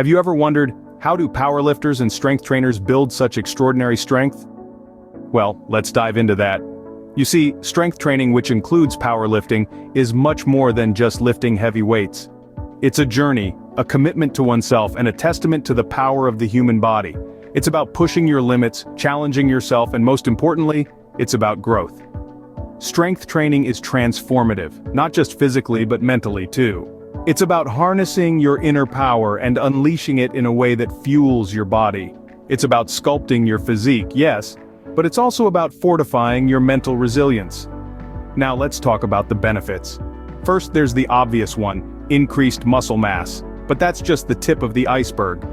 Have you ever wondered, how do powerlifters and strength trainers build such extraordinary strength? Well, let's dive into that. You see, strength training, which includes powerlifting, is much more than just lifting heavy weights. It's a journey, a commitment to oneself, and a testament to the power of the human body. It's about pushing your limits, challenging yourself, and most importantly, it's about growth. Strength training is transformative, not just physically but mentally too. It's about harnessing your inner power and unleashing it in a way that fuels your body. It's about sculpting your physique, yes, but it's also about fortifying your mental resilience. Now let's talk about the benefits. First, there's the obvious one, increased muscle mass, but that's just the tip of the iceberg.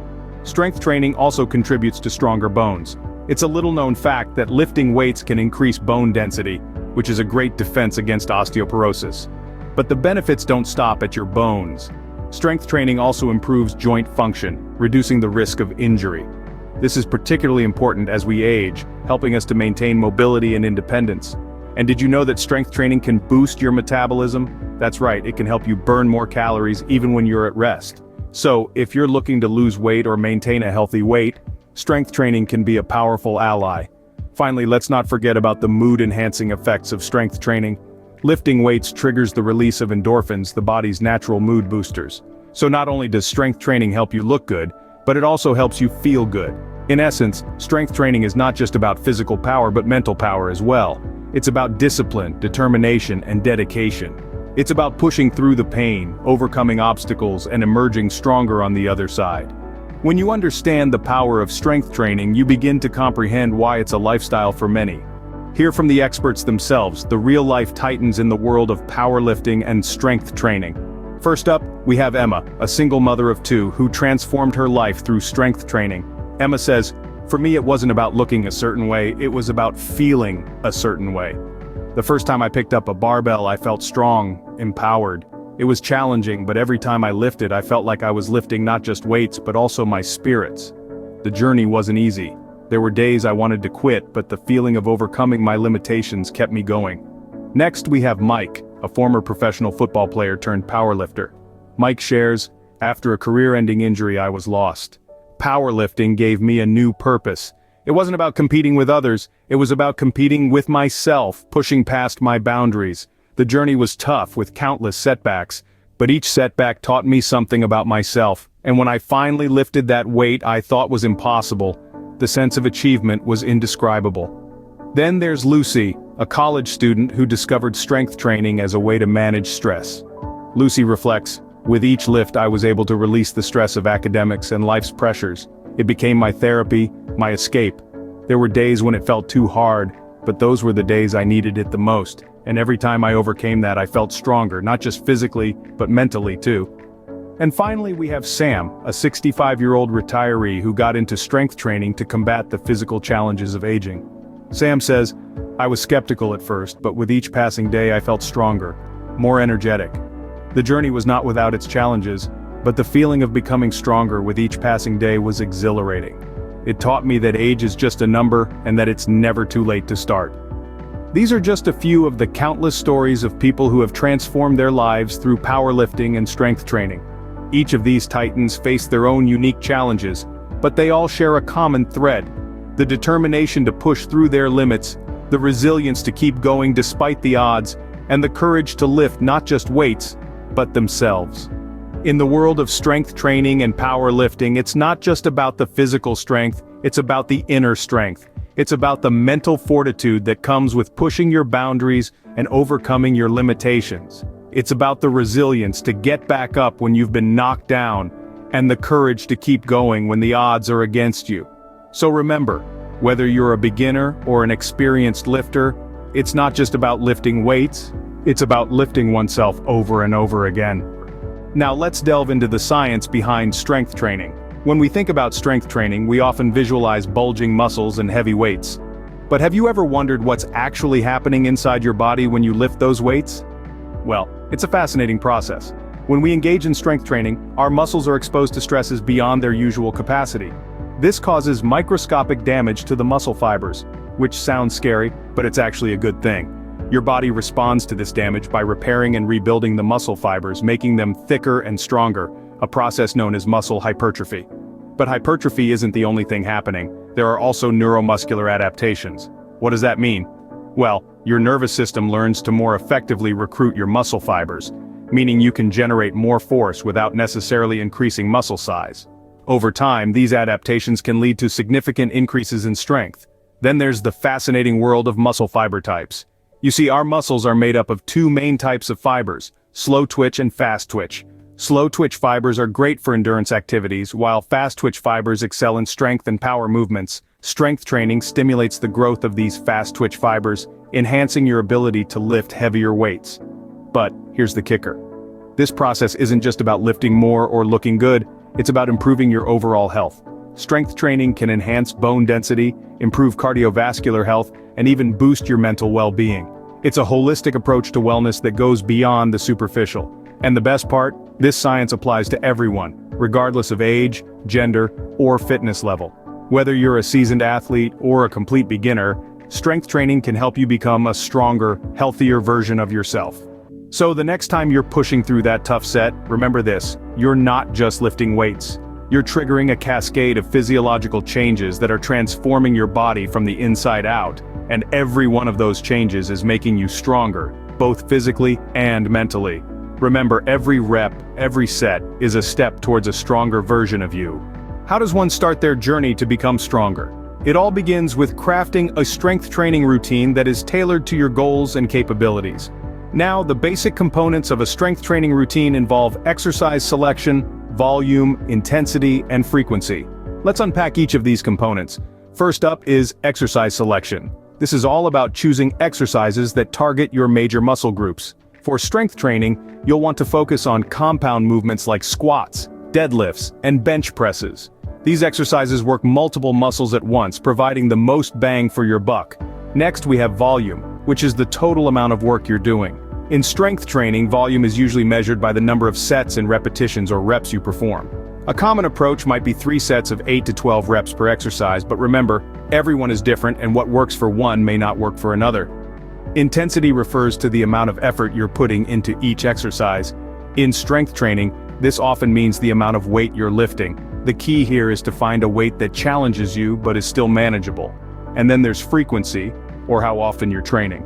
Strength training also contributes to stronger bones. It's a little-known fact that lifting weights can increase bone density, which is a great defense against osteoporosis. But the benefits don't stop at your bones. Strength training also improves joint function, reducing the risk of injury. This is particularly important as we age, helping us to maintain mobility and independence. And did you know that strength training can boost your metabolism? That's right, it can help you burn more calories even when you're at rest. So, if you're looking to lose weight or maintain a healthy weight, strength training can be a powerful ally. Finally, let's not forget about the mood-enhancing effects of strength training. Lifting weights triggers the release of endorphins, the body's natural mood boosters. So not only does strength training help you look good, but it also helps you feel good. In essence, strength training is not just about physical power but mental power as well. It's about discipline, determination, and dedication. It's about pushing through the pain, overcoming obstacles, and emerging stronger on the other side. When you understand the power of strength training, you begin to comprehend why it's a lifestyle for many. Hear from the experts themselves, the real-life titans in the world of powerlifting and strength training. First up, we have Emma, a single mother of two who transformed her life through strength training. Emma says, "For me it wasn't about looking a certain way, it was about feeling a certain way. The first time I picked up a barbell I felt strong, empowered. It was challenging, but every time I lifted I felt like I was lifting not just weights but also my spirits. The journey wasn't easy. There were days I wanted to quit, but the feeling of overcoming my limitations kept me going." Next we have Mike, a former professional football player turned powerlifter. Mike shares, "After a career-ending injury I was lost. Powerlifting gave me a new purpose. It wasn't about competing with others, it was about competing with myself, pushing past my boundaries. The journey was tough with countless setbacks, but each setback taught me something about myself, and when I finally lifted that weight I thought was impossible, the sense of achievement was indescribable." Then there's Lucy, a college student who discovered strength training as a way to manage stress. Lucy reflects, "With each lift I was able to release the stress of academics and life's pressures. It became my therapy, my escape. There were days when it felt too hard, but those were the days I needed it the most, and every time I overcame that I felt stronger, not just physically, but mentally too." And finally we have Sam, a 65-year-old retiree who got into strength training to combat the physical challenges of aging. Sam says, "I was skeptical at first, but with each passing day I felt stronger, more energetic. The journey was not without its challenges, but the feeling of becoming stronger with each passing day was exhilarating. It taught me that age is just a number and that it's never too late to start." These are just a few of the countless stories of people who have transformed their lives through powerlifting and strength training. Each of these titans face their own unique challenges, but they all share a common thread: the determination to push through their limits, the resilience to keep going despite the odds, and the courage to lift not just weights, but themselves. In the world of strength training and powerlifting, it's not just about the physical strength, it's about the inner strength. It's about the mental fortitude that comes with pushing your boundaries and overcoming your limitations. It's about the resilience to get back up when you've been knocked down, and the courage to keep going when the odds are against you. So remember, whether you're a beginner or an experienced lifter, it's not just about lifting weights, it's about lifting oneself over and over again. Now let's delve into the science behind strength training. When we think about strength training, we often visualize bulging muscles and heavy weights. But have you ever wondered what's actually happening inside your body when you lift those weights? Well, it's a fascinating process. When we engage in strength training, our muscles are exposed to stresses beyond their usual capacity. This causes microscopic damage to the muscle fibers, which sounds scary, but it's actually a good thing. Your body responds to this damage by repairing and rebuilding the muscle fibers, making them thicker and stronger, a process known as muscle hypertrophy. But hypertrophy isn't the only thing happening. There are also neuromuscular adaptations. What does that mean? Well, your nervous system learns to more effectively recruit your muscle fibers, meaning you can generate more force without necessarily increasing muscle size. Over time, these adaptations can lead to significant increases in strength. Then there's the fascinating world of muscle fiber types. You see, our muscles are made up of two main types of fibers, slow twitch and fast twitch. Slow twitch fibers are great for endurance activities, while fast twitch fibers excel in strength and power movements. Strength training stimulates the growth of these fast twitch fibers, enhancing your ability to lift heavier weights. But here's the kicker. This process isn't just about lifting more or looking good, it's about improving your overall health. Strength training can enhance bone density, improve cardiovascular health, and even boost your mental well-being. It's a holistic approach to wellness that goes beyond the superficial. And the best part? This science applies to everyone, regardless of age, gender, or fitness level. Whether you're a seasoned athlete or a complete beginner, strength training can help you become a stronger, healthier version of yourself. So the next time you're pushing through that tough set, remember this: you're not just lifting weights. You're triggering a cascade of physiological changes that are transforming your body from the inside out, and every one of those changes is making you stronger, both physically and mentally. Remember, every rep, every set, is a step towards a stronger version of you. How does one start their journey to become stronger? It all begins with crafting a strength training routine that is tailored to your goals and capabilities. Now, the basic components of a strength training routine involve exercise selection, volume, intensity, and frequency. Let's unpack each of these components. First up is exercise selection. This is all about choosing exercises that target your major muscle groups. For strength training, you'll want to focus on compound movements like squats, deadlifts, and bench presses. These exercises work multiple muscles at once, providing the most bang for your buck. Next, we have volume, which is the total amount of work you're doing. In strength training, volume is usually measured by the number of sets and repetitions or reps you perform. A common approach might be 3 sets of 8 to 12 reps per exercise, but remember, everyone is different and what works for one may not work for another. Intensity refers to the amount of effort you're putting into each exercise. In strength training, this often means the amount of weight you're lifting. The key here is to find a weight that challenges you but is still manageable. And then there's frequency, or how often you're training.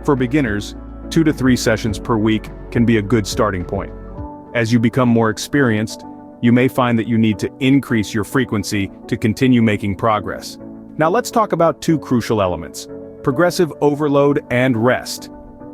For beginners, 2 to 3 sessions per week can be a good starting point. As you become more experienced, you may find that you need to increase your frequency to continue making progress. Now let's talk about 2 crucial elements: progressive overload and rest.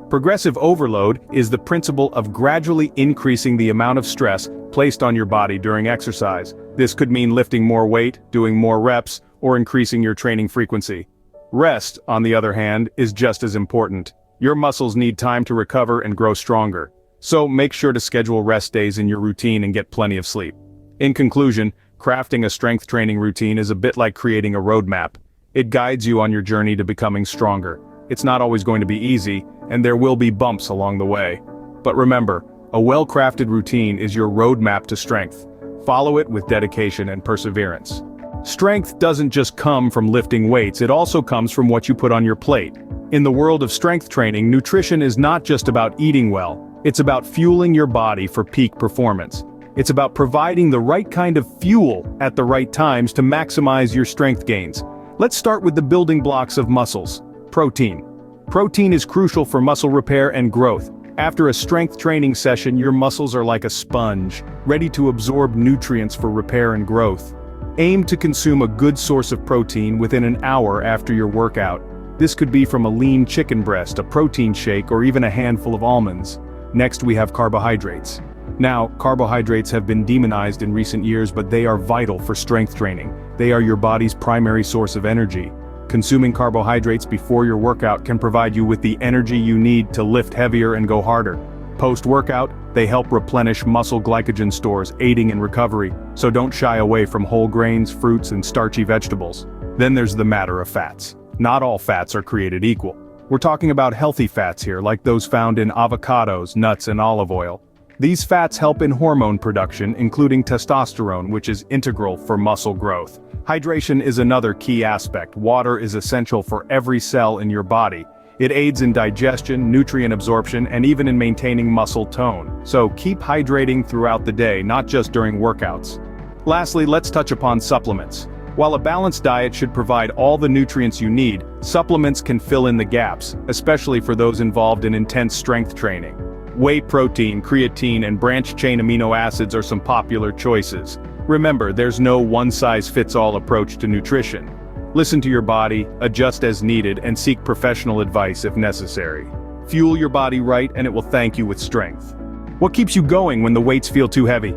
Progressive overload is the principle of gradually increasing the amount of stress placed on your body during exercise. This could mean lifting more weight, doing more reps, or increasing your training frequency. Rest, on the other hand, is just as important. Your muscles need time to recover and grow stronger. So make sure to schedule rest days in your routine and get plenty of sleep. In conclusion, crafting a strength training routine is a bit like creating a roadmap. It guides you on your journey to becoming stronger. It's not always going to be easy, and there will be bumps along the way. But remember, a well-crafted routine is your roadmap to strength. Follow it with dedication and perseverance. Strength doesn't just come from lifting weights, it also comes from what you put on your plate. In the world of strength training, nutrition is not just about eating well, it's about fueling your body for peak performance. It's about providing the right kind of fuel at the right times to maximize your strength gains. Let's start with the building blocks of muscles. Protein. Protein is crucial for muscle repair and growth. After a strength training session, your muscles are like a sponge, ready to absorb nutrients for repair and growth. Aim to consume a good source of protein within an hour after your workout. This could be from a lean chicken breast, a protein shake, or even a handful of almonds. Next, we have carbohydrates. Now, carbohydrates have been demonized in recent years, but they are vital for strength training. They are your body's primary source of energy. Consuming carbohydrates before your workout can provide you with the energy you need to lift heavier and go harder. Post-workout, they help replenish muscle glycogen stores, aiding in recovery, so don't shy away from whole grains, fruits, and starchy vegetables. Then there's the matter of fats. Not all fats are created equal. We're talking about healthy fats here, like those found in avocados, nuts, and olive oil. These fats help in hormone production, including testosterone, which is integral for muscle growth. Hydration is another key aspect. Water is essential for every cell in your body. It aids in digestion, nutrient absorption, and even in maintaining muscle tone. So keep hydrating throughout the day, not just during workouts. Lastly, let's touch upon supplements. While a balanced diet should provide all the nutrients you need, supplements can fill in the gaps, especially for those involved in intense strength training. Whey protein, creatine, and branched-chain amino acids are some popular choices. Remember, there's no one-size-fits-all approach to nutrition. Listen to your body, adjust as needed, and seek professional advice if necessary. Fuel your body right and it will thank you with strength. What keeps you going when the weights feel too heavy?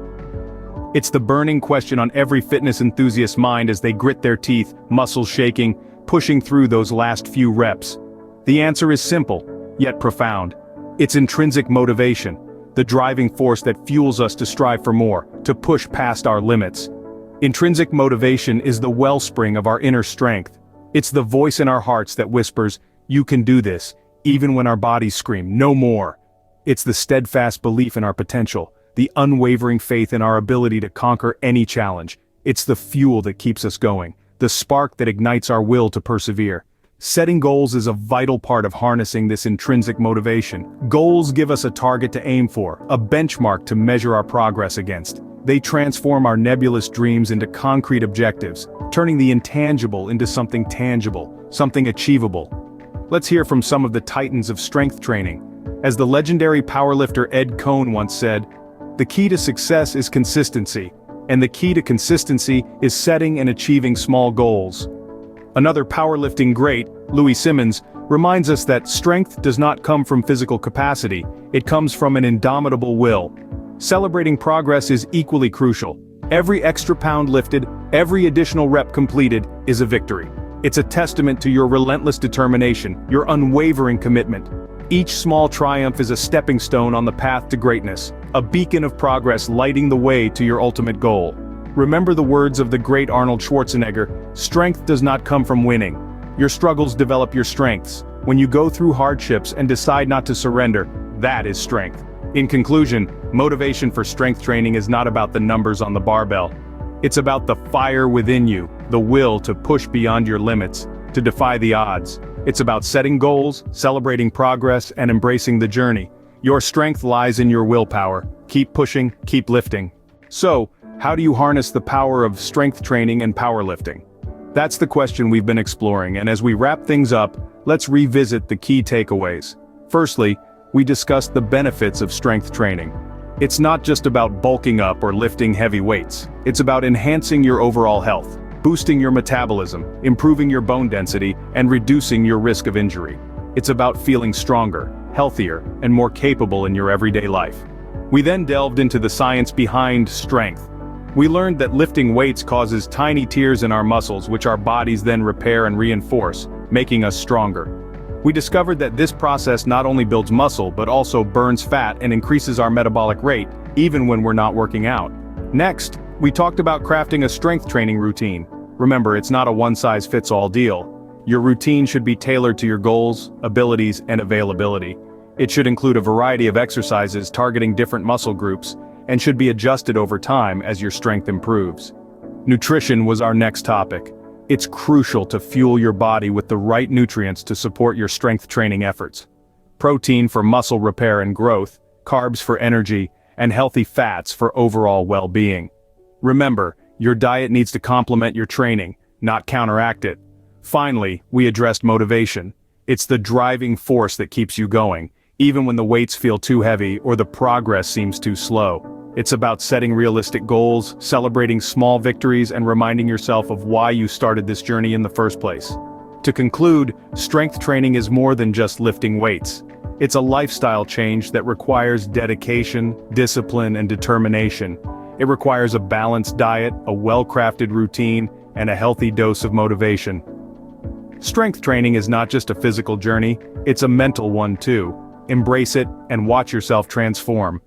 It's the burning question on every fitness enthusiast's mind as they grit their teeth, muscles shaking, pushing through those last few reps. The answer is simple, yet profound. It's intrinsic motivation, the driving force that fuels us to strive for more, to push past our limits. Intrinsic motivation is the wellspring of our inner strength. It's the voice in our hearts that whispers, "You can do this," even when our bodies scream, "No more." It's the steadfast belief in our potential, the unwavering faith in our ability to conquer any challenge. It's the fuel that keeps us going, the spark that ignites our will to persevere. Setting goals is a vital part of harnessing this intrinsic motivation. Goals give us a target to aim for, a benchmark to measure our progress against. They transform our nebulous dreams into concrete objectives, turning the intangible into something tangible, something achievable. Let's hear from some of the titans of strength training. As the legendary powerlifter Ed Coan once said, "The key to success is consistency, and the key to consistency is setting and achieving small goals." Another powerlifting great, Louis Simmons, reminds us that strength does not come from physical capacity, it comes from an indomitable will. Celebrating progress is equally crucial. Every extra pound lifted, every additional rep completed, is a victory. It's a testament to your relentless determination, your unwavering commitment. Each small triumph is a stepping stone on the path to greatness, a beacon of progress lighting the way to your ultimate goal. Remember the words of the great Arnold Schwarzenegger, "Strength does not come from winning. Your struggles develop your strengths. When you go through hardships and decide not to surrender, that is strength." In conclusion, motivation for strength training is not about the numbers on the barbell. It's about the fire within you, the will to push beyond your limits, to defy the odds. It's about setting goals, celebrating progress, and embracing the journey. Your strength lies in your willpower. Keep pushing, keep lifting. So, how do you harness the power of strength training and powerlifting? That's the question we've been exploring, and as we wrap things up, let's revisit the key takeaways. Firstly, we discussed the benefits of strength training. It's not just about bulking up or lifting heavy weights. It's about enhancing your overall health, boosting your metabolism, improving your bone density, and reducing your risk of injury. It's about feeling stronger, healthier, and more capable in your everyday life. We then delved into the science behind strength. We learned that lifting weights causes tiny tears in our muscles which our bodies then repair and reinforce, making us stronger. We discovered that this process not only builds muscle but also burns fat and increases our metabolic rate, even when we're not working out. Next, we talked about crafting a strength training routine. Remember, it's not a one-size-fits-all deal. Your routine should be tailored to your goals, abilities, and availability. It should include a variety of exercises targeting different muscle groups, and should be adjusted over time as your strength improves. Nutrition was our next topic. It's crucial to fuel your body with the right nutrients to support your strength training efforts. Protein for muscle repair and growth, carbs for energy, and healthy fats for overall well-being. Remember, your diet needs to complement your training, not counteract it. Finally, we addressed motivation. It's the driving force that keeps you going, even when the weights feel too heavy or the progress seems too slow. It's about setting realistic goals, celebrating small victories, and reminding yourself of why you started this journey in the first place. To conclude, strength training is more than just lifting weights. It's a lifestyle change that requires dedication, discipline, and determination. It requires a balanced diet, a well-crafted routine, and a healthy dose of motivation. Strength training is not just a physical journey, it's a mental one too. Embrace it and watch yourself transform.